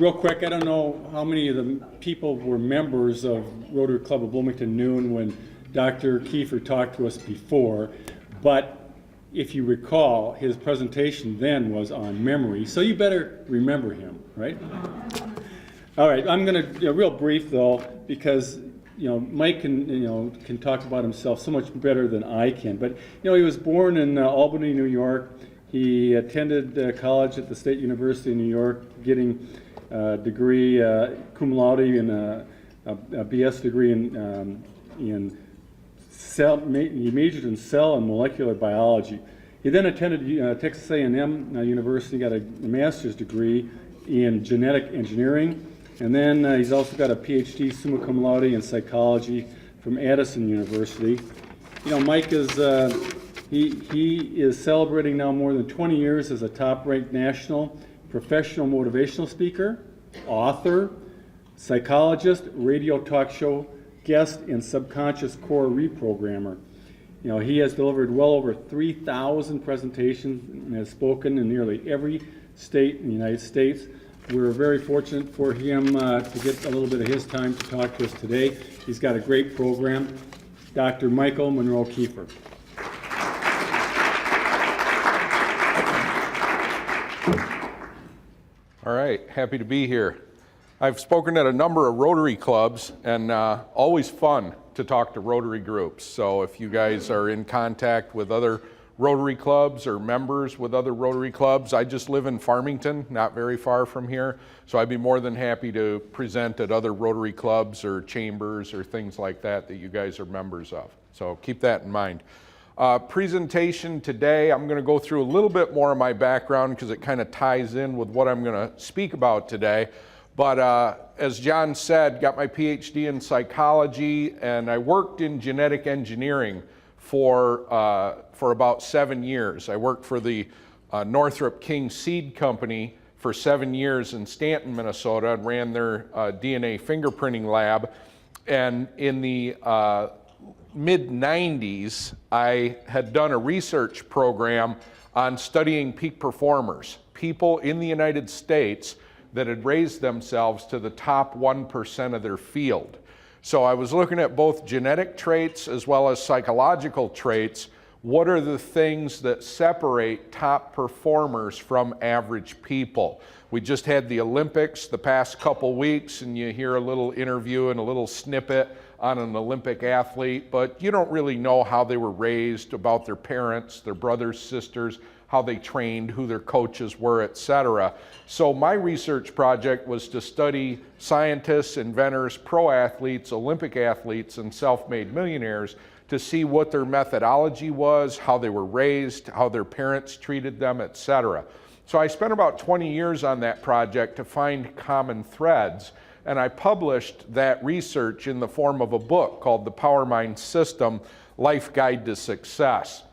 real quick, I don't know how many of the people were members of Rotary Club of Bloomington Noon when Dr. Kiefer talked to us before, but if you recall, his presentation then was on memory, so you better remember him, right? All right, I'm going to, real brief though, because Mike can talk about himself so much better than I can. But he was born in Albany, New York. He attended college at the State University of New York, getting a degree cum laude and a BS degree in cell. He majored in cell and molecular biology. He then attended Texas A&M University, got a master's degree in genetic engineering. And then he's also got a PhD summa cum laude in psychology from Addison University. Mike is he is celebrating now more than 20 years as a top-ranked national professional motivational speaker, author, psychologist, radio talk show guest, and subconscious core reprogrammer. He has delivered well over 3,000 presentations and has spoken in nearly every state in the United States. We're very fortunate for him to get a little bit of his time to talk to us today. He's got a great program. Dr. Michael Monroe Kiefer. All right, happy to be here. I've spoken at a number of Rotary clubs, and always fun to talk to Rotary groups. So if you guys are in contact with other Rotary clubs or members with other Rotary clubs. I just live in Farmington, not very far from here, so I'd be more than happy to present at other Rotary clubs or chambers or things like that that you guys are members of. So keep that in mind. Presentation today, I'm going to go through a little bit more of my background because it kind of ties in with what I'm going to speak about today. But as John said, got my PhD in psychology, and I worked in genetic engineering for about 7 years. I worked for the Northrop King Seed Company for 7 years in Stanton, Minnesota, and ran their DNA fingerprinting lab. And in the mid-90s, I had done a research program on studying peak performers, people in the United States that had raised themselves to the top 1% of their field. So I was looking at both genetic traits as well as psychological traits. What are the things that separate top performers from average people? We just had the Olympics the past couple weeks, and you hear a little interview and a little snippet on an Olympic athlete, but you don't really know how they were raised, about their parents, their brothers, sisters, how they trained, who their coaches were, etc. So my research project was to study scientists, inventors, pro athletes, Olympic athletes, and self-made millionaires to see what their methodology was, how they were raised, how their parents treated them, etc. So I spent about 20 years on that project to find common threads, and I published that research in the form of a book called The Powermind System, Life Guide to Success.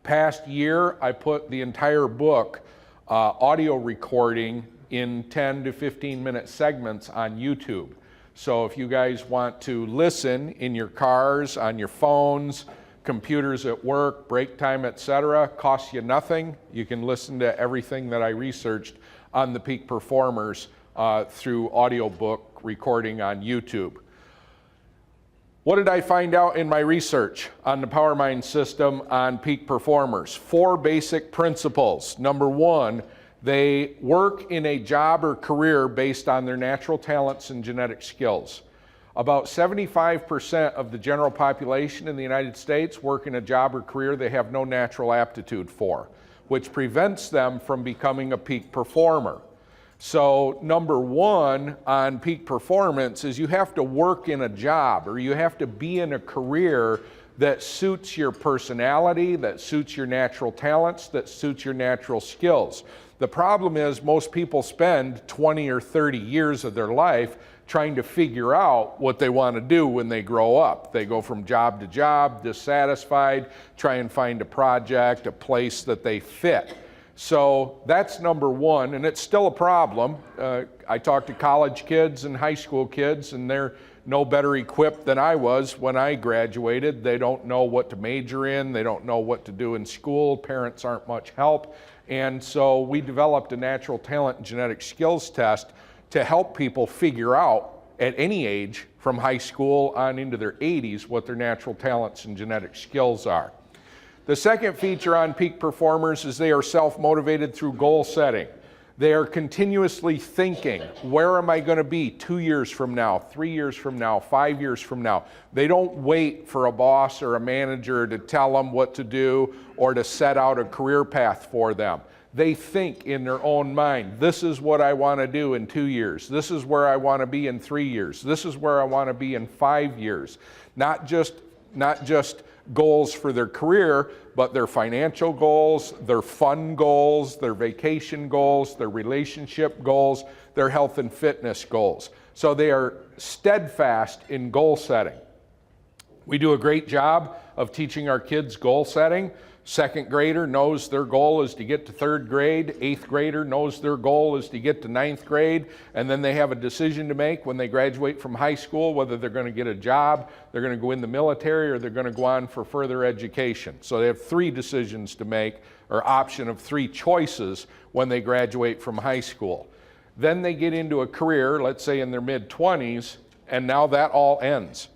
Past year, I put the entire book, audio recording, in 10 to 15 minute segments on YouTube. So if you guys want to listen in your cars, on your phones, computers at work, break time, etc., costs you nothing. You can listen to everything that I researched on the peak performers through audiobook recording on YouTube. What did I find out in my research on the Powermind System on peak performers? 4 basic principles. Number 1, they work in a job or career based on their natural talents and genetic skills. About 75% of the general population in the United States work in a job or career they have no natural aptitude for, which prevents them from becoming a peak performer. So number 1 on peak performance is you have to work in a job, or you have to be in a career that suits your personality, that suits your natural talents, that suits your natural skills. The problem is most people spend 20 or 30 years of their life trying to figure out what they want to do when they grow up. They go from job to job, dissatisfied, try and find a project, a place that they fit. So that's number 1, and it's still a problem. I talk to college kids and high school kids, and they're no better equipped than I was when I graduated. They don't know what to major in, they don't know what to do in school, parents aren't much help. And so we developed a natural talent and genetic skills test to help people figure out at any age from high school on into their 80s what their natural talents and genetic skills are. The second feature on peak performers is they are self-motivated through goal setting. They are continuously thinking, where am I going to be 2 years from now, 3 years from now, 5 years from now? They don't wait for a boss or a manager to tell them what to do or to set out a career path for them. They think in their own mind, this is what I want to do in 2 years. This is where I want to be in 3 years. This is where I want to be in 5 years. Not just goals for their career, but their financial goals, their fun goals, their vacation goals, their relationship goals, their health and fitness goals. So they are steadfast in goal setting. We do a great job of teaching our kids goal setting. Second grader knows their goal is to get to third grade. Eighth grader knows their goal is to get to ninth grade. And then they have a decision to make when they graduate from high school, whether they're going to get a job, they're going to go in the military, or they're going to go on for further education. So they have 3 decisions to make, or option of 3 choices when they graduate from high school. Then they get into a career, let's say in their mid-20s, and now that all ends.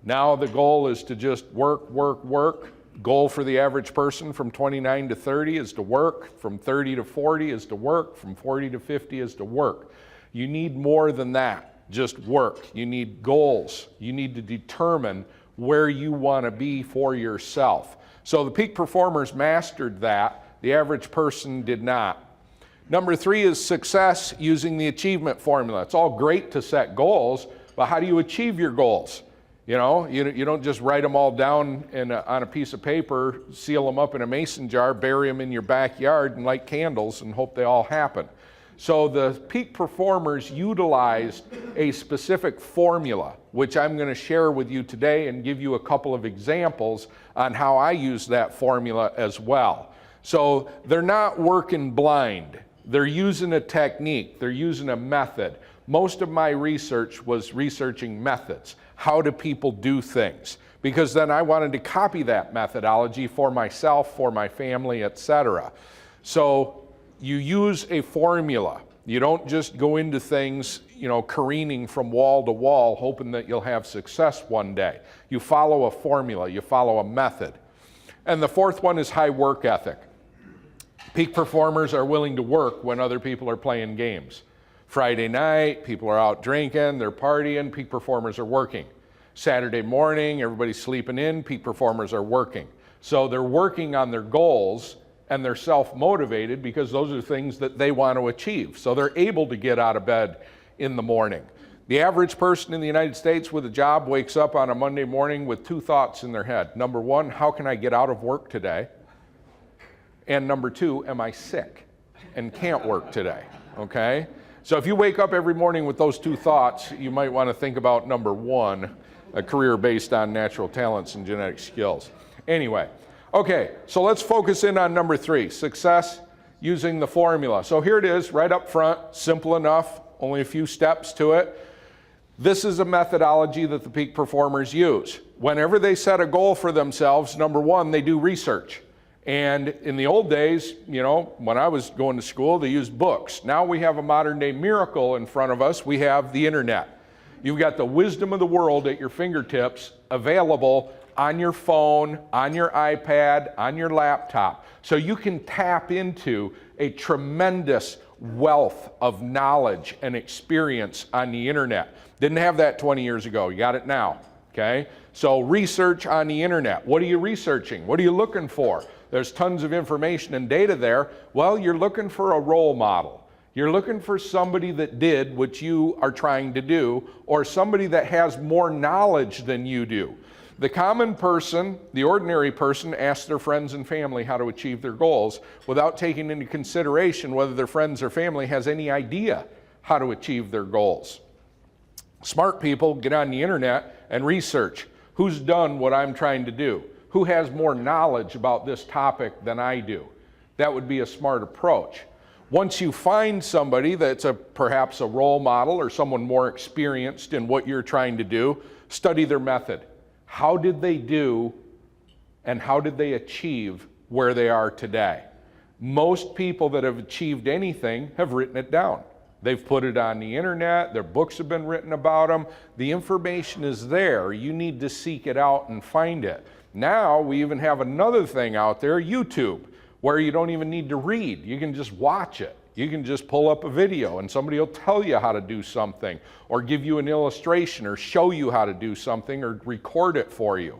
Now the goal is to just work, work, work. Goal for the average person from 29 to 30 is to work, from 30 to 40 is to work, from 40 to 50 is to work. You need more than that, just work. You need goals. You need to determine where you want to be for yourself. So the peak performers mastered that. The average person did not. Number 3 is success using the achievement formula. It's all great to set goals, but how do you achieve your goals? You know, you don't just write them all down on a piece of paper, seal them up in a mason jar, bury them in your backyard and light candles and hope they all happen. So the peak performers utilized a specific formula, which I'm going to share with you today and give you a couple of examples on how I use that formula as well. So they're not working blind. They're using a technique. They're using a method. Most of my research was researching methods. How do people do things? Because then I wanted to copy that methodology for myself, for my family, etc. So you use a formula. You don't just go into things, careening from wall to wall, hoping that you'll have success one day. You follow a formula. You follow a method. And the fourth one is high work ethic. Peak performers are willing to work when other people are playing games. Friday night, people are out drinking, they're partying, peak performers are working. Saturday morning, everybody's sleeping in, peak performers are working. So they're working on their goals and they're self-motivated because those are things that they want to achieve. So they're able to get out of bed in the morning. The average person in the United States with a job wakes up on a Monday morning with 2 thoughts in their head. Number 1, how can I get out of work today? And number 2, am I sick and can't work today? Okay? So if you wake up every morning with those 2 thoughts, you might want to think about number 1, a career based on natural talents and genetic skills. Anyway, okay, so let's focus in on number 3, success using the formula. So here it is, right up front, simple enough, only a few steps to it. This is a methodology that the peak performers use. Whenever they set a goal for themselves, number 1, they do research. And in the old days, when I was going to school, they used books. Now we have a modern day miracle in front of us. We have the internet. You've got the wisdom of the world at your fingertips, available on your phone, on your iPad, on your laptop. So you can tap into a tremendous wealth of knowledge and experience on the internet. Didn't have that 20 years ago. You got it now. Okay? So research on the internet. What are you researching? What are you looking for? There's tons of information and data there. Well, you're looking for a role model. You're looking for somebody that did what you are trying to do, or somebody that has more knowledge than you do. The common person, the ordinary person, asks their friends and family how to achieve their goals without taking into consideration whether their friends or family has any idea how to achieve their goals. Smart people get on the internet and research who's done what I'm trying to do. Who has more knowledge about this topic than I do? That would be a smart approach. Once you find somebody that's perhaps a role model or someone more experienced in what you're trying to do, study their method. How did they do and how did they achieve where they are today? Most people that have achieved anything have written it down. They've put it on the internet, their books have been written about them. The information is there. You need to seek it out and find it. Now we even have another thing out there, YouTube, where you don't even need to read. You can just watch it. You can just pull up a video and somebody will tell you how to do something or give you an illustration or show you how to do something or record it for you.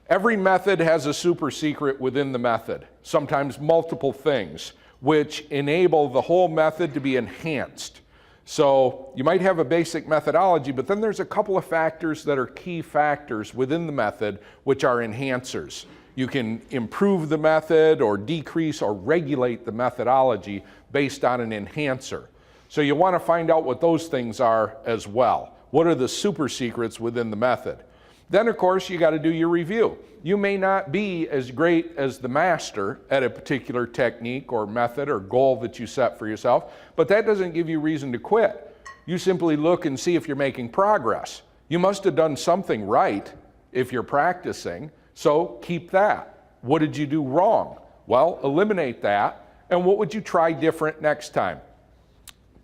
Every method has a super secret within the method, sometimes multiple things, which enable the whole method to be enhanced. So you might have a basic methodology, but then there's a couple of factors that are key factors within the method, which are enhancers. You can improve the method or decrease or regulate the methodology based on an enhancer. So you want to find out what those things are as well. What are the super secrets within the method? Then, of course, you got to do your review. You may not be as great as the master at a particular technique or method or goal that you set for yourself, but that doesn't give you reason to quit. You simply look and see if you're making progress. You must have done something right if you're practicing, so keep that. What did you do wrong? Well, eliminate that, and what would you try different next time?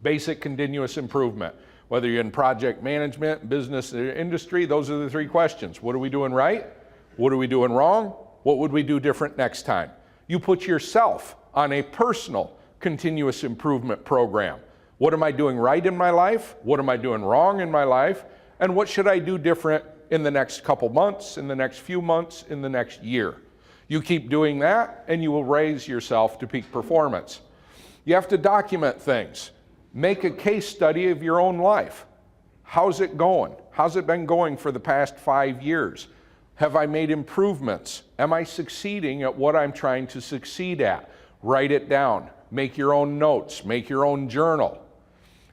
Basic continuous improvement. Whether you're in project management, business, or industry, those are the three questions. What are we doing right? What are we doing wrong? What would we do different next time? You put yourself on a personal continuous improvement program. What am I doing right in my life? What am I doing wrong in my life? And what should I do different in the next couple months, in the next few months, in the next year? You keep doing that and you will raise yourself to peak performance. You have to document things. Make a case study of your own life. How's it going? How's it been going for the past 5 years? Have I made improvements? Am I succeeding at what I'm trying to succeed at? Write it down. Make your own notes. Make your own journal.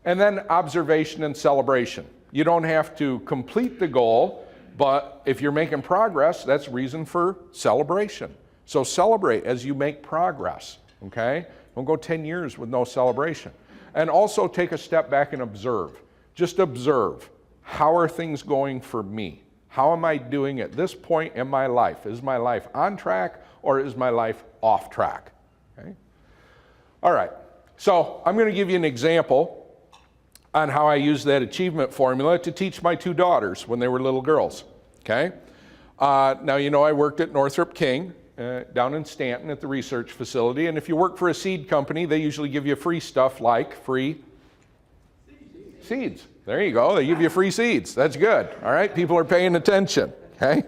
And then observation and celebration. You don't have to complete the goal, but if you're making progress, that's reason for celebration. So celebrate as you make progress, okay? Don't go 10 years with no celebration. And also take a step back and observe. Just observe. How are things going for me? How am I doing at this point in my life? Is my life on track or is my life off track? Okay? All right, so I'm going to give you an example on how I used that achievement formula to teach my two daughters when they were little girls. Okay? Now, you know I worked at Northrop King down in Stanton at the research facility, and if you work for a seed company, they usually give you free stuff like free seeds. There you go, they give you free seeds. That's good, all right? People are paying attention, okay?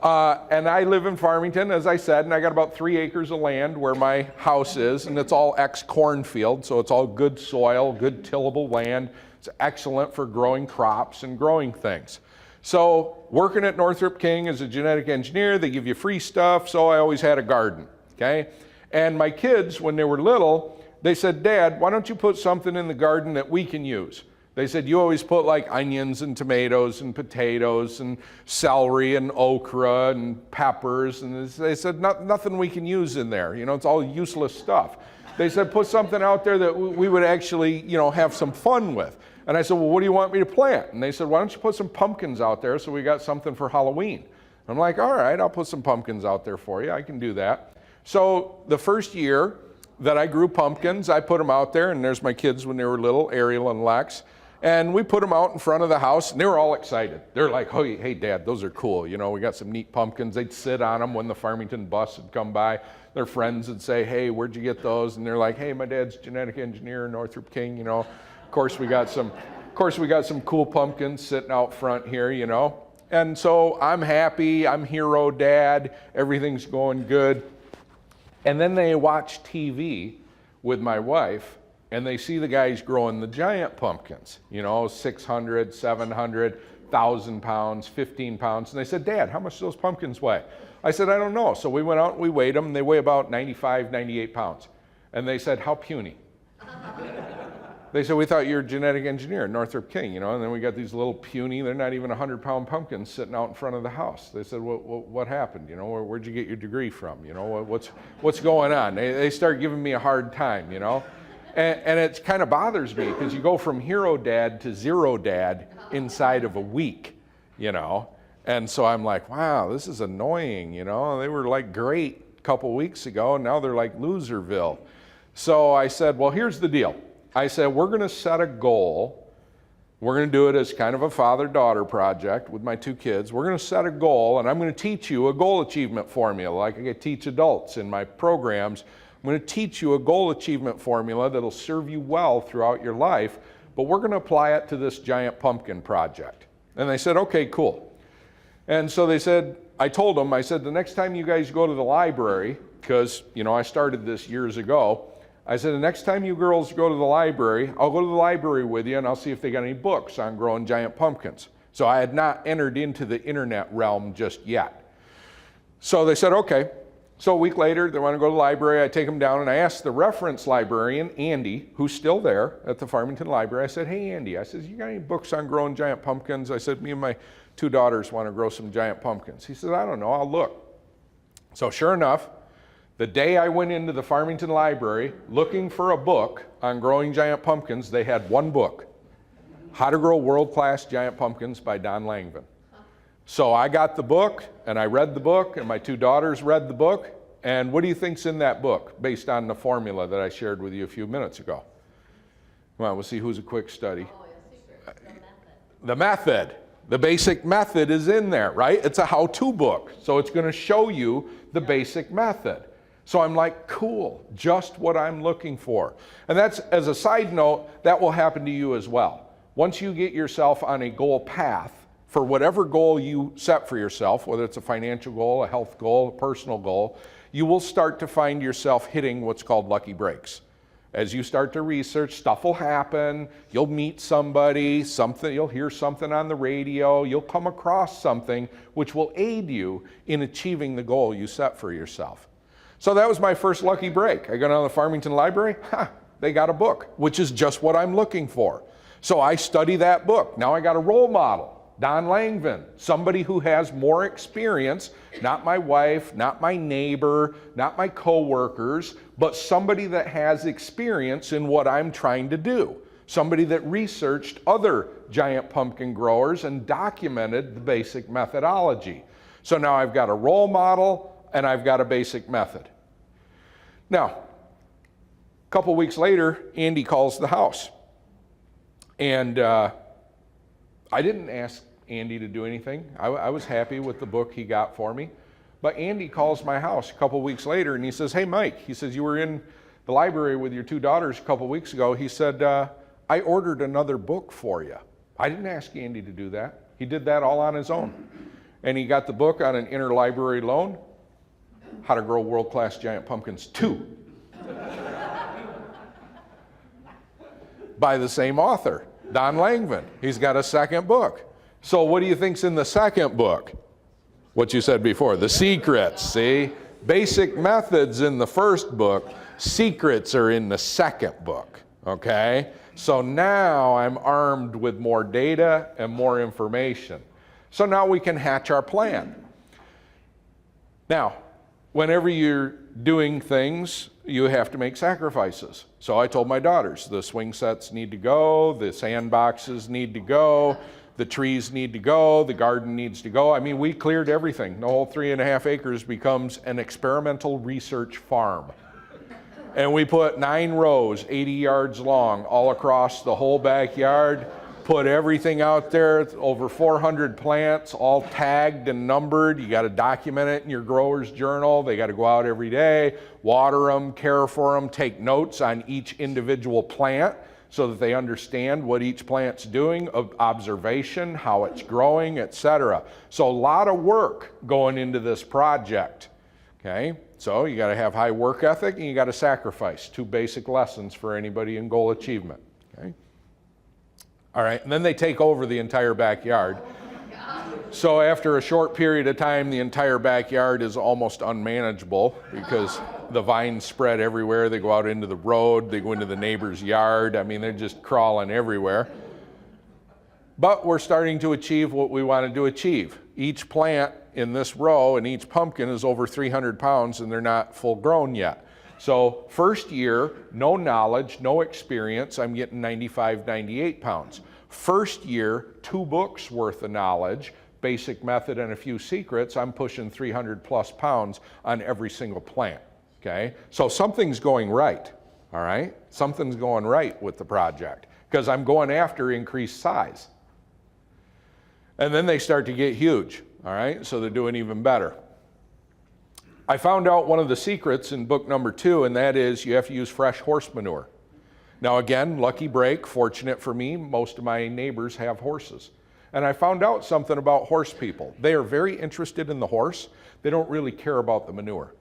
And I live in Farmington, as I said, and I got about 3 acres of land where my house is, and it's all ex-cornfield, so it's all good soil, good tillable land. It's excellent for growing crops and growing things. So working at Northrop King as a genetic engineer, they give you free stuff, so I always had a garden, okay? And my kids, when they were little, they said, Dad, why don't you put something in the garden that we can use? They said, you always put like onions and tomatoes and potatoes and celery and okra and peppers. And they said, nothing we can use in there. You know, it's all useless stuff. They said, put something out there that we would actually, you know, have some fun with. And I said, well, what do you want me to plant? And they said, why don't you put some pumpkins out there so we got something for Halloween? I'm like, all right, I'll put some pumpkins out there for you. I can do that. So the first year that I grew pumpkins, I put them out there, and there's my kids when they were little, Ariel and Lex. And we put them out in front of the house, and they were all excited. They're like, oh, hey, Dad, those are cool. You know, we got some neat pumpkins. They'd sit on them when the Farmington bus would come by. Their friends would say, hey, where'd you get those? And they're like, hey, my dad's genetic engineer, Northrop King, you know. Of course, we got some cool pumpkins sitting out front here, you know. And so I'm happy. I'm hero dad. Everything's going good. And then they watch TV with my wife, and they see the guys growing the giant pumpkins, you know, 600, 700, 1,000 pounds, 15 pounds. And they said, Dad, how much do those pumpkins weigh? I said, I don't know. So we went out and we weighed them, and they weigh about 95, 98 pounds. And they said, how puny? They said, we thought you were a genetic engineer at Northrop King, you know, and then we got these little puny, they're not even 100-pound pumpkins sitting out in front of the house. They said, what happened? You know, where'd you get your degree from? You know, what's going on? They start giving me a hard time, you know. And it kind of bothers me because you go from hero dad to zero dad inside of a week, you know. And so I'm like, wow, this is annoying, you know. They were like great a couple weeks ago, and now they're like Loserville. So I said, well, here's the deal. I said, we're going to set a goal. We're going to do it as kind of a father-daughter project with my two kids. We're going to set a goal, and I'm going to teach you a goal achievement formula like I teach adults in my programs. I'm going to teach you a goal achievement formula that'll serve you well throughout your life, but we're going to apply it to this giant pumpkin project. And they said, okay, cool. And so they said, I told them, I said, the next time you guys go to the library, because, you know, I started this years ago, I said, the next time you girls go to the library, I'll go to the library with you and I'll see if they got any books on growing giant pumpkins. So I had not entered into the internet realm just yet. So they said, okay. So a week later, they want to go to the library. I take them down and I asked the reference librarian, Andy, who's still there at the Farmington Library. I said, hey, Andy, I said, you got any books on growing giant pumpkins? I said, me and my two daughters want to grow some giant pumpkins. He said, I don't know, I'll look. So sure enough, the day I went into the Farmington Library looking for a book on growing giant pumpkins, they had one book, How to Grow World-Class Giant Pumpkins by Don Langvin. So I got the book, and I read the book, and my two daughters read the book, and what do you think's in that book based on the formula that I shared with you a few minutes ago? Come on, we'll see who's a quick study. Oh, yeah, secret. The method. The basic method is in there, right? It's a how-to book, so it's going to show you the basic method. So I'm like, cool, just what I'm looking for. And that's, as a side note, that will happen to you as well. Once you get yourself on a goal path for whatever goal you set for yourself, whether it's a financial goal, a health goal, a personal goal, you will start to find yourself hitting what's called lucky breaks. As you start to research, stuff will happen, you'll meet somebody, you'll hear something on the radio, you'll come across something which will aid you in achieving the goal you set for yourself. So that was my first lucky break. I go down to the Farmington Library, they got a book, which is just what I'm looking for. So I study that book. Now I got a role model, Don Langvin, somebody who has more experience, not my wife, not my neighbor, not my coworkers, but somebody that has experience in what I'm trying to do. Somebody that researched other giant pumpkin growers and documented the basic methodology. So now I've got a role model, and I've got a basic method. Now, a couple weeks later, Andy calls the house. And I didn't ask Andy to do anything. I was happy with the book he got for me. But Andy calls my house a couple weeks later and he says, hey, Mike, he says, you were in the library with your two daughters a couple weeks ago. He said, I ordered another book for you. I didn't ask Andy to do that. He did that all on his own. And he got the book on an interlibrary loan, How to Grow World-Class Giant Pumpkins 2, by the same author, Don Langvin. He's got a second book. So what do you think's in the second book? What you said before, the secrets, see? Basic methods in the first book, secrets are in the second book, okay? So now I'm armed with more data and more information. So now we can hatch our plan. Now, whenever you're doing things, you have to make sacrifices. So I told my daughters, the swing sets need to go, the sandboxes need to go, the trees need to go, the garden needs to go. I mean, we cleared everything. The whole 3.5 acres becomes an experimental research farm. And we put 9 rows, 80 yards long, all across the whole backyard, put everything out there, over 400 plants, all tagged and numbered. You got to document it in your grower's journal. They got to go out every day, water them, care for them, take notes on each individual plant so that they understand what each plant's doing, observation, how it's growing, etc. So a lot of work going into this project, okay? So you got to have high work ethic and you got to sacrifice. 2 basic lessons for anybody in goal achievement, okay? All right, and then they take over the entire backyard. So after a short period of time, the entire backyard is almost unmanageable because the vines spread everywhere. They go out into the road, they go into the neighbor's yard. I mean, they're just crawling everywhere. But we're starting to achieve what we wanted to achieve. Each plant in this row and each pumpkin is over 300 pounds and they're not full grown yet. So first year, no knowledge, no experience, I'm getting 95, 98 pounds. First year, 2 books worth of knowledge, basic method and a few secrets, I'm pushing 300 plus pounds on every single plant, okay? So something's going right, all right? Something's going right with the project because I'm going after increased size. And then they start to get huge, all right? So they're doing even better. I found out one of the secrets in book number 2, and that is you have to use fresh horse manure. Now again, lucky break, fortunate for me, most of my neighbors have horses. And I found out something about horse people. They are very interested in the horse. They don't really care about the manure.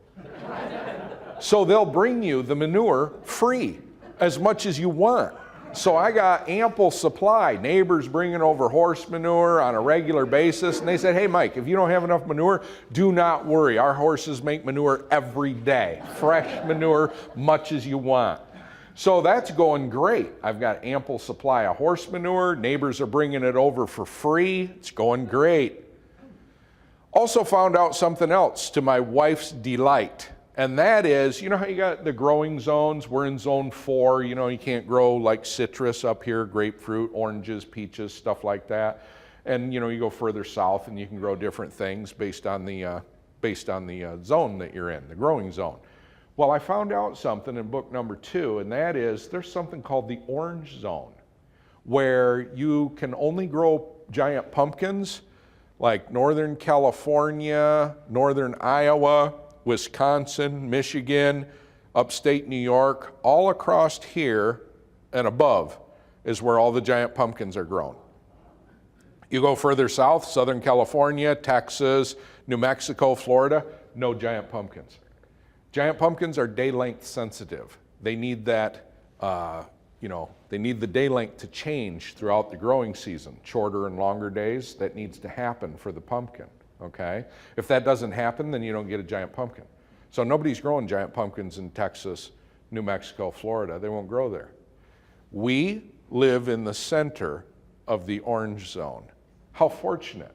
So they'll bring you the manure free, as much as you want. So I got ample supply. Neighbors bringing over horse manure on a regular basis. And they said, hey, Mike, if you don't have enough manure, do not worry. Our horses make manure every day. Fresh manure, much as you want. So that's going great. I've got ample supply of horse manure. Neighbors are bringing it over for free. It's going great. Also found out something else to my wife's delight. And that is, you know how you got the growing zones? We're in zone 4. You know, you can't grow like citrus up here, grapefruit, oranges, peaches, stuff like that. And you know, you go further south and you can grow different things based on the zone that you're in, the growing zone. Well, I found out something in book number 2, and that is there's something called the orange zone, where you can only grow giant pumpkins like Northern California, Northern Iowa, Wisconsin, Michigan, upstate New York, all across here and above is where all the giant pumpkins are grown. You go further south, Southern California, Texas, New Mexico, Florida, no giant pumpkins. Giant pumpkins are day length sensitive. They need that, they need the day length to change throughout the growing season. Shorter and longer days, that needs to happen for the pumpkin, okay? If that doesn't happen, then you don't get a giant pumpkin. So nobody's growing giant pumpkins in Texas, New Mexico, Florida. They won't grow there. We live in the center of the orange zone. How fortunate.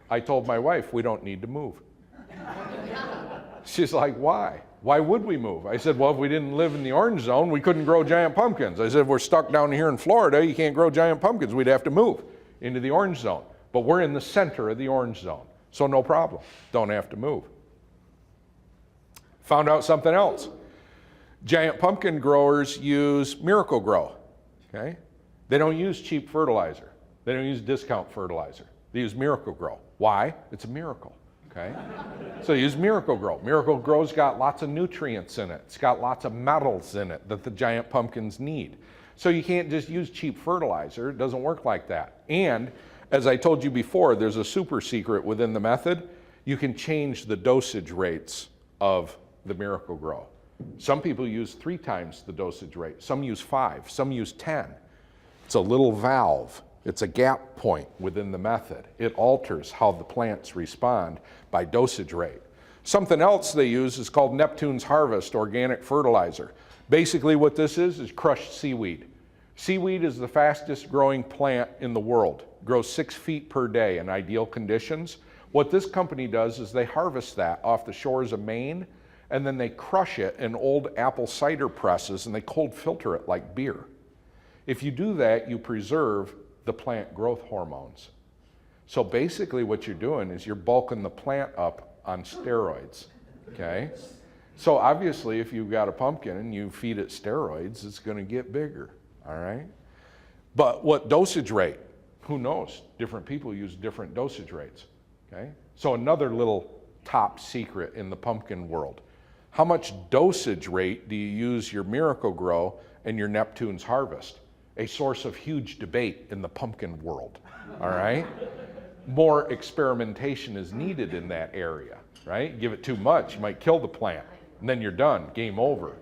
I told my wife we don't need to move. She's like, why? Why would we move? I said, well, if we didn't live in the orange zone, we couldn't grow giant pumpkins. I said, if we're stuck down here in Florida, you can't grow giant pumpkins. We'd have to move into the orange zone. But we're in the center of the orange zone, so no problem. Don't have to move. Found out something else. Giant pumpkin growers use Miracle-Gro, okay? They don't use cheap fertilizer. They don't use discount fertilizer. They use Miracle-Gro. Why? It's a miracle. Okay? So use Miracle-Gro. Miracle-Gro's got lots of nutrients in it. It's got lots of metals in it that the giant pumpkins need. So you can't just use cheap fertilizer. It doesn't work like that. And as I told you before, there's a super secret within the method. You can change the dosage rates of the Miracle-Gro. Some people use 3 times the dosage rate. Some use 5. Some use 10. It's a little valve. It's a gap point within the method. It alters how the plants respond by dosage rate. Something else they use is called Neptune's Harvest organic fertilizer. Basically what this is crushed seaweed. Seaweed is the fastest growing plant in the world. Grows 6 feet per day in ideal conditions. What this company does is they harvest that off the shores of Maine, and then they crush it in old apple cider presses and they cold filter it like beer. If you do that, you preserve the plant growth hormones. So basically what you're doing is you're bulking the plant up on steroids, okay? So obviously if you've got a pumpkin and you feed it steroids, it's gonna get bigger, all right? But what dosage rate? Who knows? Different people use different dosage rates, okay? So another little top secret in the pumpkin world. How much dosage rate do you use your Miracle-Gro and your Neptune's Harvest? A source of huge debate in the pumpkin world, all right? More experimentation is needed in that area, right? Give it too much, you might kill the plant, and then you're done, game over.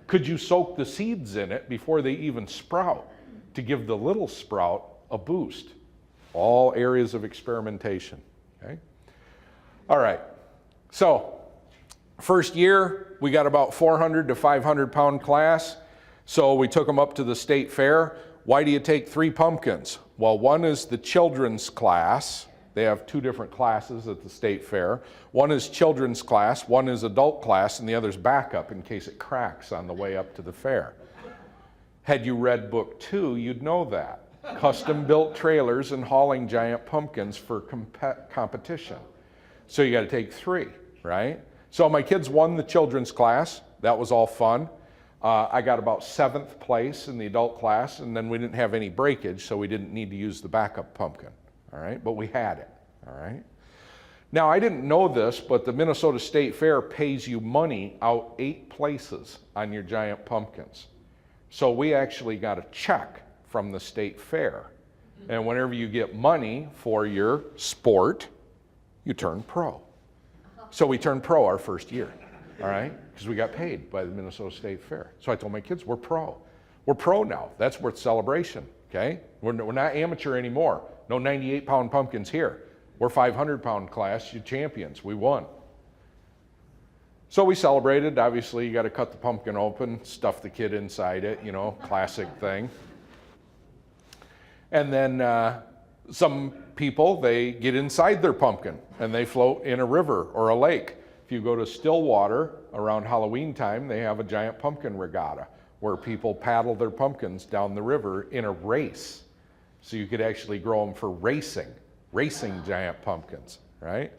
Could you soak the seeds in it before they even sprout to give the little sprout a boost? All areas of experimentation, okay? All right, so first year, we got about 400 to 500 pound class. So we took them up to the state fair. Why do you take 3 pumpkins? Well, one is the children's class. They have 2 different classes at the state fair. One is children's class, one is adult class, and the other's backup in case it cracks on the way up to the fair. Had you read book 2, you'd know that. Custom-built trailers and hauling giant pumpkins for competition. So you got to take 3, right? So my kids won the children's class. That was all fun. I got about 7th place in the adult class, and then we didn't have any breakage, so we didn't need to use the backup pumpkin, all right? But we had it, all right? Now, I didn't know this, but the Minnesota State Fair pays you money out 8 places on your giant pumpkins. So we actually got a check from the state fair. And whenever you get money for your sport, you turn pro. So we turned pro our first year, all right? Because we got paid by the Minnesota State Fair. So I told my kids, we're pro. We're pro now. That's worth celebration, okay? We're not amateur anymore. No 98-pound pumpkins here. We're 500-pound class, you champions. We won. So we celebrated. Obviously, you got to cut the pumpkin open, stuff the kid inside it, you know, classic thing. And then some people, they get inside their pumpkin and they float in a river or a lake. If you go to Stillwater around Halloween time, they have a giant pumpkin regatta where people paddle their pumpkins down the river in a race. So you could actually grow them for racing giant pumpkins, right?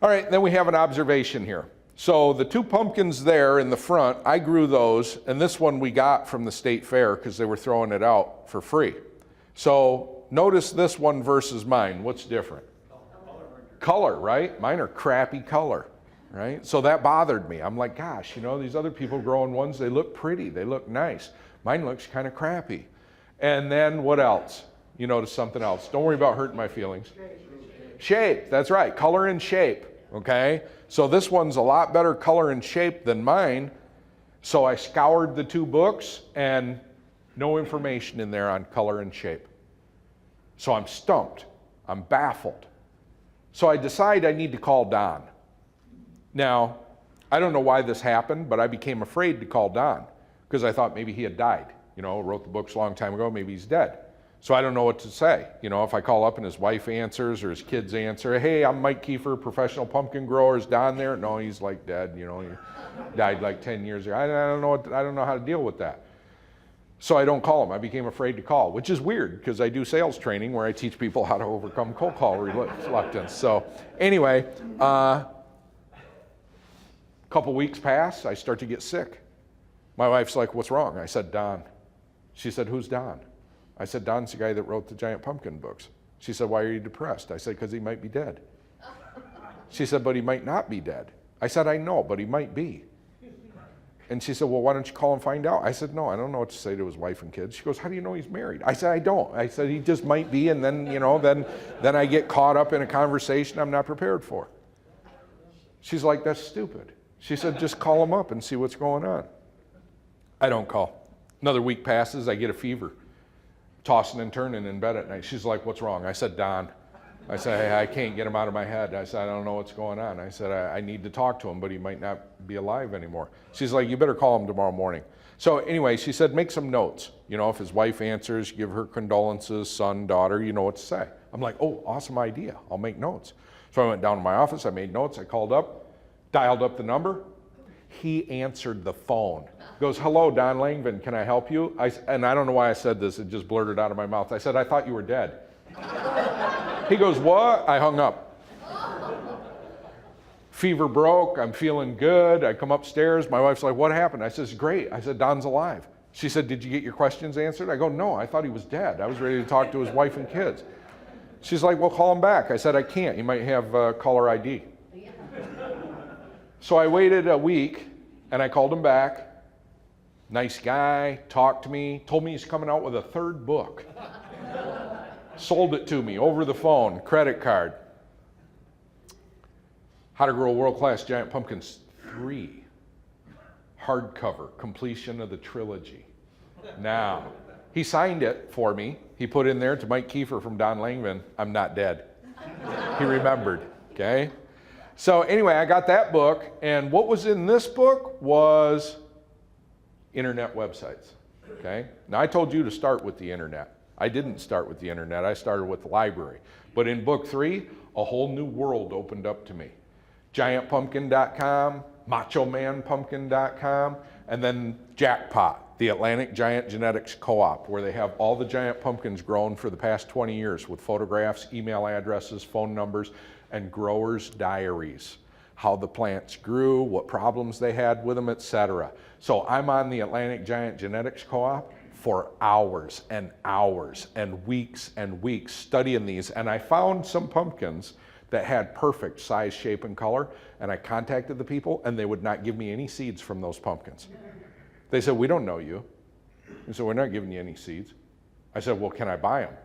All right, then we have an observation here. So the 2 pumpkins there in the front, I grew those, and this one we got from the state fair because they were throwing it out for free. So notice this one versus mine. What's different? Color, right? Mine are crappy color, right? So that bothered me. I'm like, gosh, you know, these other people growing ones, they look pretty, they look nice. Mine looks kind of crappy. And then what else? You notice something else. Don't worry about hurting my feelings. Shape, that's right, color and shape, okay? So this one's a lot better color and shape than mine. So I scoured the 2 books and no information in there on color and shape. So I'm stumped, I'm baffled. So I decide I need to call Don. Now, I don't know why this happened, but I became afraid to call Don because I thought maybe he had died. You know, wrote the books a long time ago, maybe he's dead. So I don't know what to say. You know, if I call up and his wife answers or his kids answer, hey, I'm Mike Kiefer, professional pumpkin grower, is Don there? No, he's like dead, you know, he died like 10 years ago. I don't know how to deal with that. So I don't call him. I became afraid to call, which is weird because I do sales training where I teach people how to overcome cold call reluctance. So anyway, couple weeks pass, I start to get sick. My wife's like, what's wrong? I said, Don. She said, who's Don? I said, Don's the guy that wrote the giant pumpkin books. She said, why are you depressed? I said, because he might be dead. She said, but he might not be dead. I said, I know, but he might be. And she said, well, why don't you call and find out? I said, no, I don't know what to say to his wife and kids. She goes, how do you know he's married? I said, I don't. I said, he just might be, and then, you know, then I get caught up in a conversation I'm not prepared for. She's like, that's stupid. She said, just call him up and see what's going on. I don't call. Another week passes, I get a fever, tossing and turning in bed at night. She's like, what's wrong? I said, Don. I said, hey, I can't get him out of my head. I said, I don't know what's going on. I said, I need to talk to him, but he might not be alive anymore. She's like, you better call him tomorrow morning. So anyway, she said, make some notes. You know, if his wife answers, give her condolences, son, daughter, you know what to say. I'm like, oh, awesome idea. I'll make notes. So I went down to my office, I made notes, I called up, dialed up the number. He answered the phone. Goes, hello, Don Langvin, can I help you? And I don't know why I said this, it just blurted out of my mouth. I said, I thought you were dead. He goes, what? I hung up. Fever broke, I'm feeling good. I come upstairs, my wife's like, what happened? I says, great. I said, Don's alive. She said, did you get your questions answered? I go, no, I thought he was dead. I was ready to talk to his wife and kids. She's like, well, call him back. I said, I can't. You might have caller ID. So I waited a week and I called him back. Nice guy, talked to me, told me he's coming out with a 3rd book. Sold it to me over the phone, credit card. How to Grow World-Class Giant Pumpkins 3. Hardcover, completion of the trilogy. Now, He signed it for me. He put in there to Mike Kiefer from Don Langman, I'm not dead. He remembered, okay? So anyway, I got that book, and what was in this book was internet websites, okay? Now I told you to start with the internet. I didn't start with the internet, I started with the library. But in book 3, a whole new world opened up to me. GiantPumpkin.com, MachoManPumpkin.com, and then Jackpot, the Atlantic Giant Genetics Co-op, where they have all the giant pumpkins grown for the past 20 years with photographs, email addresses, phone numbers, and growers' diaries. How the plants grew, what problems they had with them, etc. So I'm on the Atlantic Giant Genetics Co-op for hours and hours and weeks studying these, and I found some pumpkins that had perfect size, shape, and color, and I contacted the people, and they would not give me any seeds from those pumpkins. They said, we don't know you. And so we're not giving you any seeds. I said, well, can I buy them? And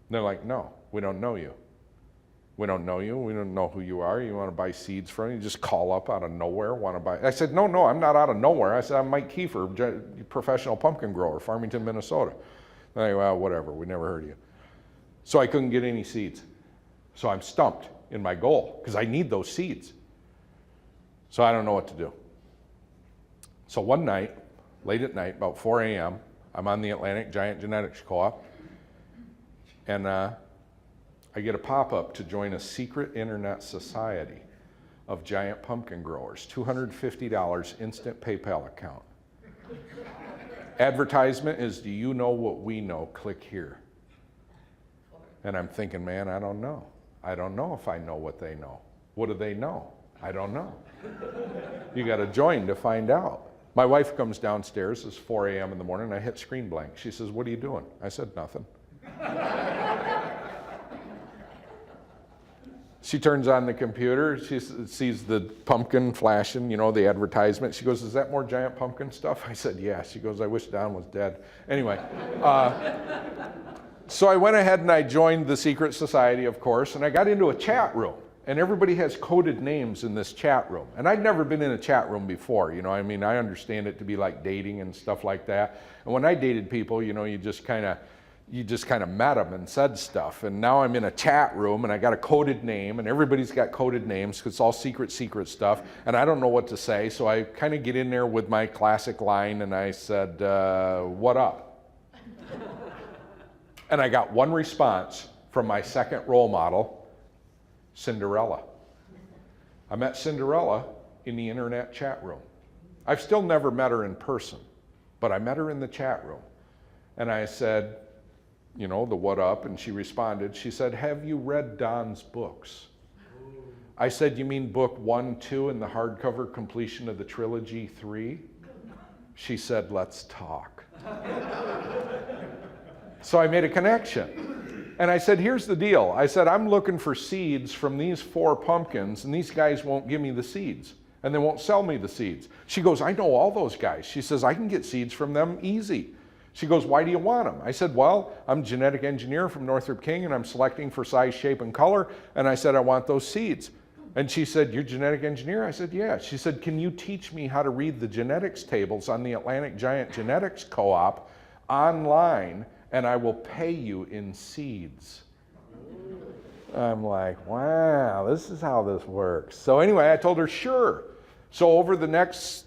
they're like, no, we don't know you. We don't know you. We don't know who you are. You want to buy seeds from you? Just call up out of nowhere, want to buy. I said, no, I'm not out of nowhere. I said, I'm Mike Kiefer, professional pumpkin grower, Farmington, Minnesota. They're like, well, whatever. We never heard of you. So I couldn't get any seeds. So I'm stumped in my goal because I need those seeds. So I don't know what to do. So one night, late at night, about 4 a.m., I'm on the Atlantic Giant Genetics Co-op, and I get a pop-up to join a secret internet society of giant pumpkin growers, $250 instant PayPal account. Advertisement is, do you know what we know? Click here. And I'm thinking, man, I don't know. I don't know if I know what they know. What do they know? I don't know. You got to join to find out. My wife comes downstairs, it's 4 a.m. in the morning, and I hit screen blank. She says, what are you doing? I said, nothing. She turns on the computer, she sees the pumpkin flashing, you know, the advertisement. She goes, is that more giant pumpkin stuff? I said, yeah. She goes, I wish Don was dead. Anyway, so I went ahead and I joined the secret society, of course, and I got into a chat room. And everybody has coded names in this chat room. And I'd never been in a chat room before, you know, I mean, I understand it to be like dating and stuff like that. And when I dated people, you know, you just kind of met them and said stuff. And now I'm in a chat room and I got a coded name, and everybody's got coded names because it's all secret stuff. And I don't know what to say, so I kind of get in there with my classic line and I said, what up? And I got one response from my second role model, Cinderella. I met Cinderella in the internet chat room. I've still never met her in person, but I met her in the chat room. And I said, you know, the what up, and she responded, she said, have you read Don's books? I said, you mean book 1, 2, and the hardcover completion of the trilogy 3? She said, let's talk. So I made a connection. And I said, here's the deal. I said, I'm looking for seeds from these 4 pumpkins, and these guys won't give me the seeds, and they won't sell me the seeds. She goes, I know all those guys. She says, I can get seeds from them easy. She goes, why do you want them? I said, well, I'm a genetic engineer from Northrop King, and I'm selecting for size, shape, and color, and I said, I want those seeds. And she said, you're a genetic engineer? I said, yeah. She said, can you teach me how to read the genetics tables on the Atlantic Giant Genetics Co-op online, and I will pay you in seeds. I'm like, wow, this is how this works. So anyway, I told her, sure. So over the next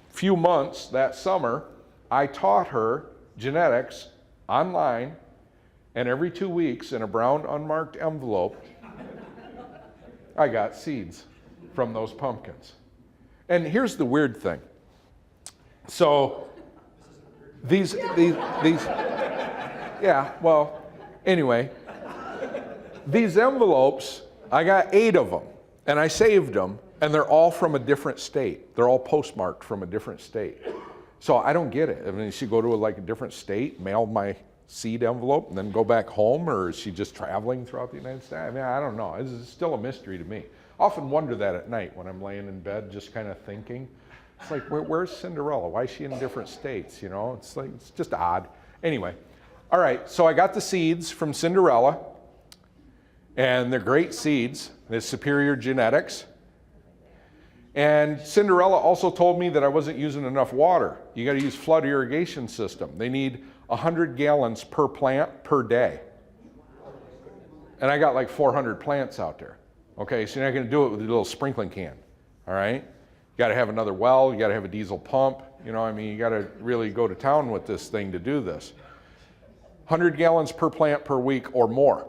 few months that summer, I taught her genetics online, and every 2 weeks in a brown unmarked envelope, I got seeds from those pumpkins. And here's the weird thing. So these yeah, well, anyway, these envelopes, I got 8 of them, and I saved them, and they're all from a different state. They're all postmarked from a different state. So I don't get it. I mean, is she go to like a different state, mail my seed envelope, and then go back home, or is she just traveling throughout the United States? I mean, I don't know. It's still a mystery to me. I often wonder that at night when I'm laying in bed, just kind of thinking. It's like, where's Cinderella? Why is she in different states, you know? It's like, it's just odd. Anyway. All right, so I got the seeds from Cinderella, and they're great seeds. They're superior genetics. And Cinderella also told me that I wasn't using enough water. You got to use flood irrigation system. They need 100 gallons per plant per day. And I got like 400 plants out there. Okay, so you're not gonna do it with a little sprinkling can, all right? You gotta have another well, you gotta have a diesel pump, you know, I mean, you gotta really go to town with this thing to do this. 100 gallons per plant per week or more.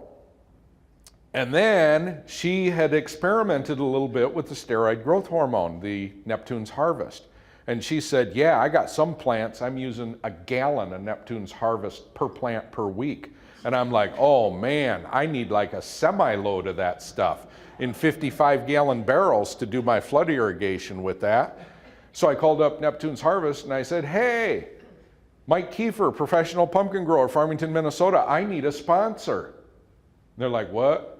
And then she had experimented a little bit with the steroid growth hormone, the Neptune's Harvest. And she said, yeah, I got some plants, I'm using a gallon of Neptune's Harvest per plant per week. And I'm like, oh man, I need like a semi-load of that stuff in 55-gallon barrels to do my flood irrigation with that. So I called up Neptune's Harvest and I said, hey, Mike Kiefer, professional pumpkin grower, Farmington, Minnesota, I need a sponsor. And they're like, what?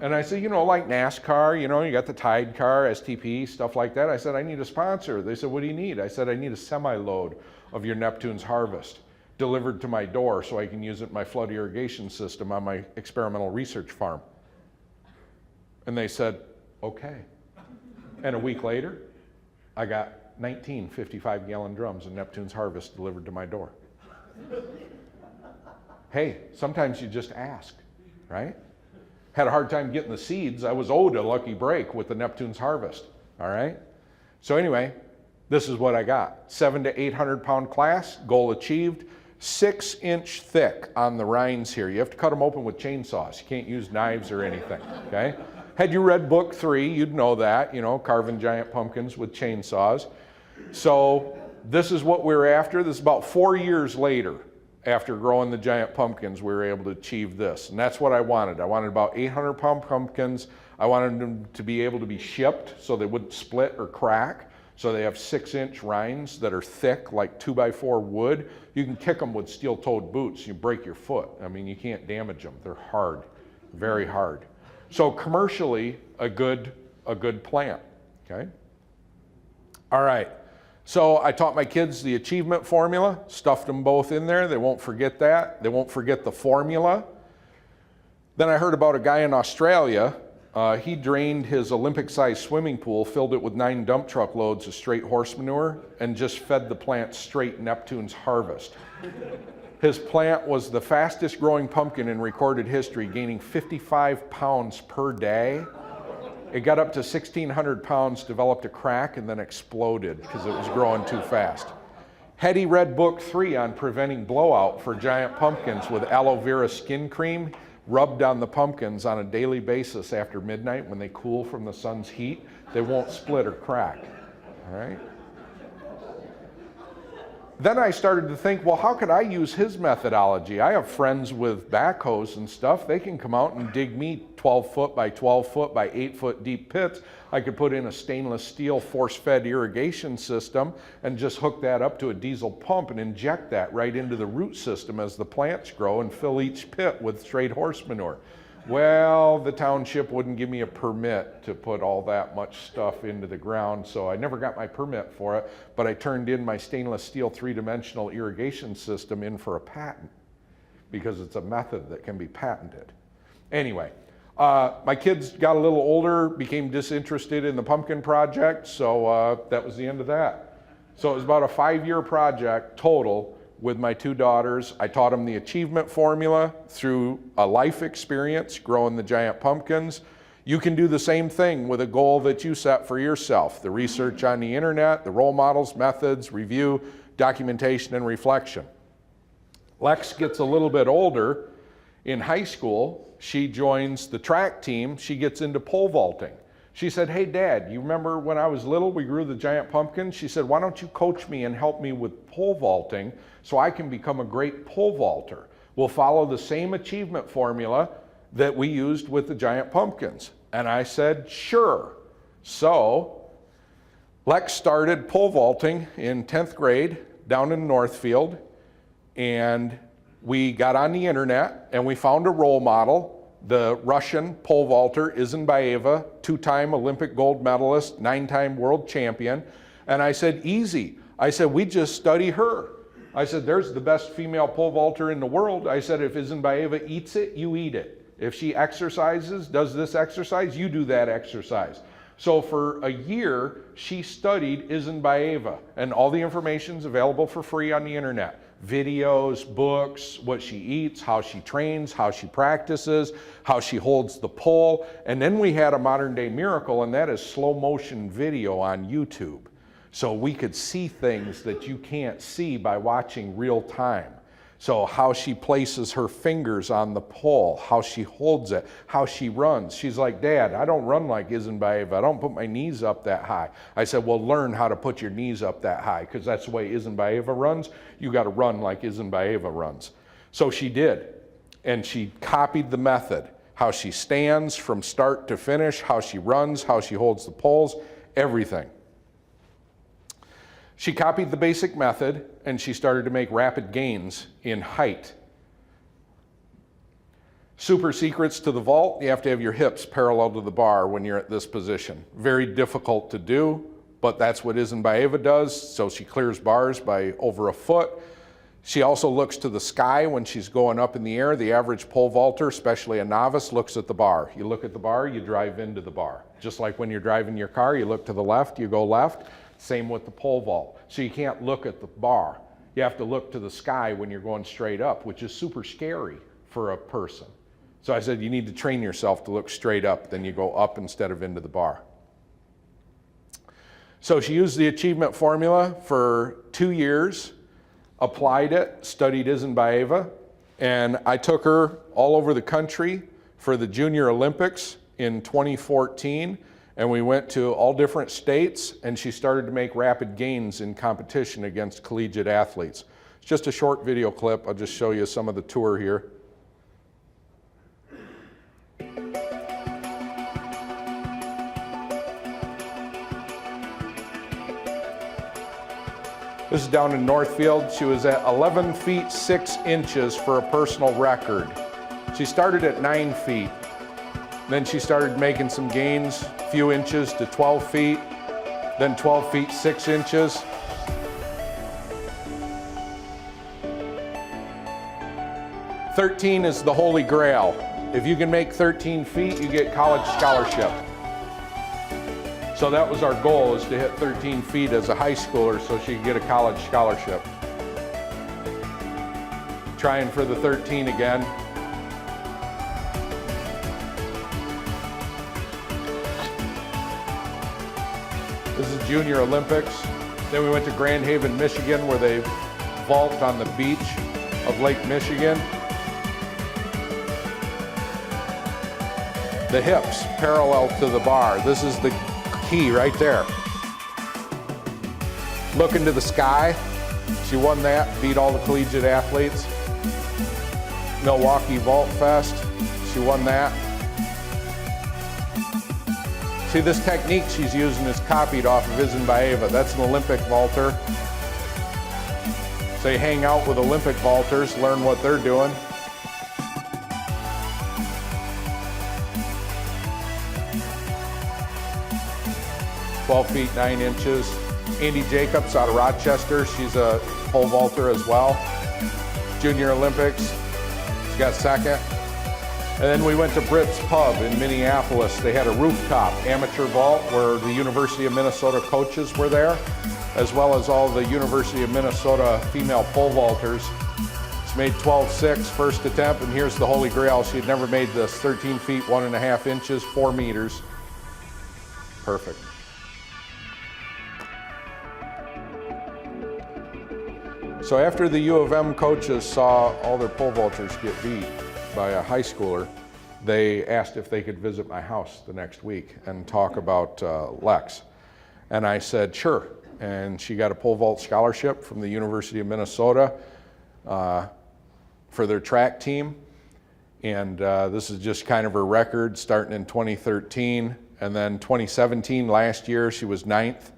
And I said, you know, like NASCAR, you know, you got the Tide car, STP, stuff like that. I said, I need a sponsor. They said, what do you need? I said, I need a semi-load of your Neptune's Harvest delivered to my door so I can use it in my flood irrigation system on my experimental research farm. And they said, okay. And a week later, I got 19 55-gallon drums of Neptune's Harvest delivered to my door. Hey, sometimes you just ask, right? Had a hard time getting the seeds. I was owed a lucky break with the Neptune's Harvest, all right? So anyway, this is what I got. 700 to 800 pound class, goal achieved. 6-inch thick on the rinds here. You have to cut them open with chainsaws. You can't use knives or anything, okay? Had you read book 3, you'd know that, you know, carving giant pumpkins with chainsaws. So this is what we're after. This is about 4 years later. After growing the giant pumpkins, we were able to achieve this. And that's what I wanted. I wanted about 800-pound pumpkins. I wanted them to be able to be shipped so they wouldn't split or crack. So they have 6-inch rinds that are thick, like 2x4 wood. You can kick them with steel-toed boots. You break your foot. I mean, you can't damage them. They're hard, very hard. So commercially, a good plant, okay? All right. So I taught my kids the achievement formula, stuffed them both in there. They won't forget that. They won't forget the formula. Then I heard about a guy in Australia. He drained his Olympic-sized swimming pool, filled it with 9 dump truck loads of straight horse manure, and just fed the plant straight Neptune's Harvest. His plant was the fastest growing pumpkin in recorded history, gaining 55 pounds per day. It got up to 1,600 pounds, developed a crack, and then exploded because it was growing too fast. Had he read book 3 on preventing blowout for giant pumpkins with aloe vera skin cream rubbed on the pumpkins on a daily basis after midnight when they cool from the sun's heat, they won't split or crack, all right? Then I started to think, well, how could I use his methodology? I have friends with backhoes and stuff. They can come out and dig me 12 foot by 12 foot by 8 foot deep pits. I could put in a stainless steel force-fed irrigation system and just hook that up to a diesel pump and inject that right into the root system as the plants grow and fill each pit with straight horse manure. Well, the township wouldn't give me a permit to put all that much stuff into the ground, so I never got my permit for it, but I turned in my stainless steel 3-dimensional irrigation system in for a patent because it's a method that can be patented. Anyway, my kids got a little older, became disinterested in the pumpkin project, so that was the end of that. So it was about a 5-year project total with my 2 daughters. I taught them the achievement formula through a life experience growing the giant pumpkins. You can do the same thing with a goal that you set for yourself. The research on the internet, the role models, methods, review, documentation, and reflection. Lex gets a little bit older. In high school, she joins the track team. She gets into pole vaulting. She said, hey Dad, you remember when I was little, we grew the giant pumpkins? She said, why don't you coach me and help me with pole vaulting so I can become a great pole vaulter? We'll follow the same achievement formula that we used with the giant pumpkins. And I said, sure. So Lex started pole vaulting in 10th grade down in Northfield, and we got on the internet and we found a role model. The Russian pole vaulter, Isinbayeva, 2-time Olympic gold medalist, 9-time world champion. And I said, easy. I said, we just study her. I said, there's the best female pole vaulter in the world. I said, if Isinbayeva eats it, you eat it. If she exercises, does this exercise, you do that exercise. So for a year, she studied Isenbaeva, and all the information's available for free on the internet. Videos, books, what she eats, how she trains, how she practices, how she holds the pole. And then we had a modern day miracle, and that is slow motion video on YouTube. So we could see things that you can't see by watching real time. So how she places her fingers on the pole, how she holds it, how she runs. She's like, Dad, I don't run like Isenbaeva. I don't put my knees up that high. I said, well, learn how to put your knees up that high, because that's the way Isenbaeva runs. You got to run like Isenbaeva runs. So she did, and she copied the method, how she stands from start to finish, how she runs, how she holds the poles, everything. She copied the basic method, and she started to make rapid gains in height. Super secrets to the vault: you have to have your hips parallel to the bar when you're at this position. Very difficult to do, but that's what Isenbaeva does, so she clears bars by over a foot. She also looks to the sky when she's going up in the air. The average pole vaulter, especially a novice, looks at the bar. You look at the bar, you drive into the bar. Just like when you're driving your car, you look to the left, you go left. Same with the pole vault. So you can't look at the bar. You have to look to the sky when you're going straight up, which is super scary for a person. So I said, you need to train yourself to look straight up, then you go up instead of into the bar. So she used the achievement formula for 2 years, applied it, studied Isenbaeva, and I took her all over the country for the Junior Olympics in 2014. And we went to all different states, and she started to make rapid gains in competition against collegiate athletes. It's just a short video clip. I'll just show you some of the tour here. This is down in Northfield. She was at 11 feet 6 inches for a personal record. She started at 9 feet. Then she started making some gains, a few inches to 12 feet, then 12 feet 6 inches. "13 is the holy grail. If you can make 13 feet, you get college scholarship." So that was our goal, is to hit 13 feet as a high schooler so she could get a college scholarship. Trying for the 13 again. This is Junior Olympics. Then we went to Grand Haven, Michigan, where they vault on the beach of Lake Michigan. The hips parallel to the bar. This is the key right there. Look into the sky. She won that, beat all the collegiate athletes. Milwaukee Vault Fest. She won that. See, this technique she's using is copied off of Isenbaeva. That's an Olympic vaulter. So you hang out with Olympic vaulters, learn what they're doing. "12 feet 9 inches. Andy Jacobs out of Rochester. She's a pole vaulter as well. Junior Olympics. She got second. And then we went to Britt's Pub in Minneapolis. They had a rooftop amateur vault where the University of Minnesota coaches were there, as well as all the University of Minnesota female pole vaulters. She made 12.6 first attempt, and here's the holy grail. She had never made this: 13 feet 1.5 inches, 4 meters. Perfect. So after the U of M coaches saw all their pole vaulters get beat by a high schooler, they asked if they could visit my house the next week and talk about Lex. And I said, sure. And she got a pole vault scholarship from the University of Minnesota for their track team. And this is just kind of her record starting in 2013. And then 2017, last year, she was 9th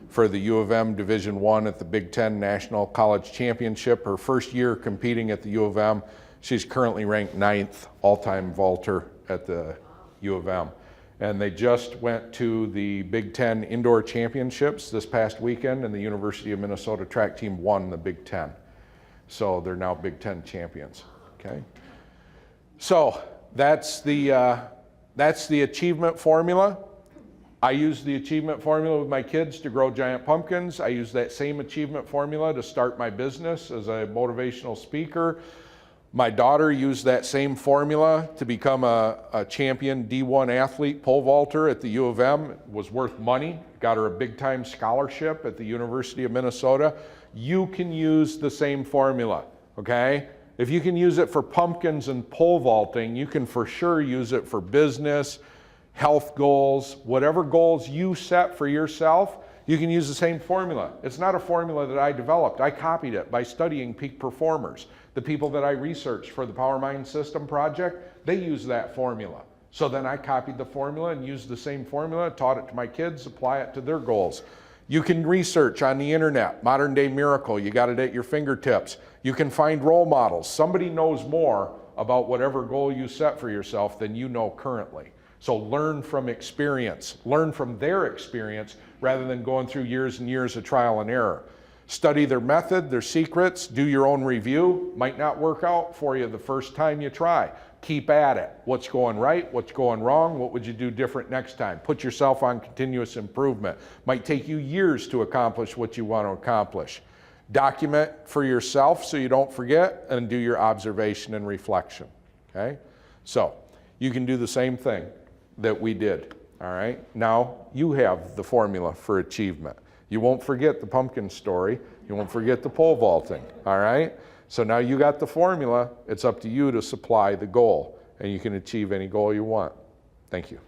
for the U of M Division I at the Big Ten National College Championship. Her first year competing at the U of M. She's currently ranked 9th all-time vaulter at the U of M. And they just went to the Big Ten Indoor Championships this past weekend, and the University of Minnesota track team won the Big Ten. So they're now Big Ten champions, okay? So that's the achievement formula. I use the achievement formula with my kids to grow giant pumpkins. I use that same achievement formula to start my business as a motivational speaker. My daughter used that same formula to become a champion D1 athlete, pole vaulter at the U of M. It was worth money, got her a big time scholarship at the University of Minnesota. You can use the same formula, okay? If you can use it for pumpkins and pole vaulting, you can for sure use it for business, health goals, whatever goals you set for yourself, you can use the same formula. It's not a formula that I developed. I copied it by studying peak performers. The people that I researched for the Powermind System project, they use that formula. So then I copied the formula and used the same formula, taught it to my kids, apply it to their goals. You can research on the internet, modern day miracle, you got it at your fingertips. You can find role models. Somebody knows more about whatever goal you set for yourself than you know currently. So learn from experience, learn from their experience rather than going through years and years of trial and error. Study their method, their secrets, do your own review. Might not work out for you the first time you try. Keep at it. What's going right? What's going wrong? What would you do different next time? Put yourself on continuous improvement. Might take you years to accomplish what you want to accomplish. Document for yourself so you don't forget, and do your observation and reflection, okay? So you can do the same thing that we did, all right? Now you have the formula for achievement. You won't forget the pumpkin story. You won't forget the pole vaulting, all right? So now you got the formula. It's up to you to supply the goal, and you can achieve any goal you want. Thank you.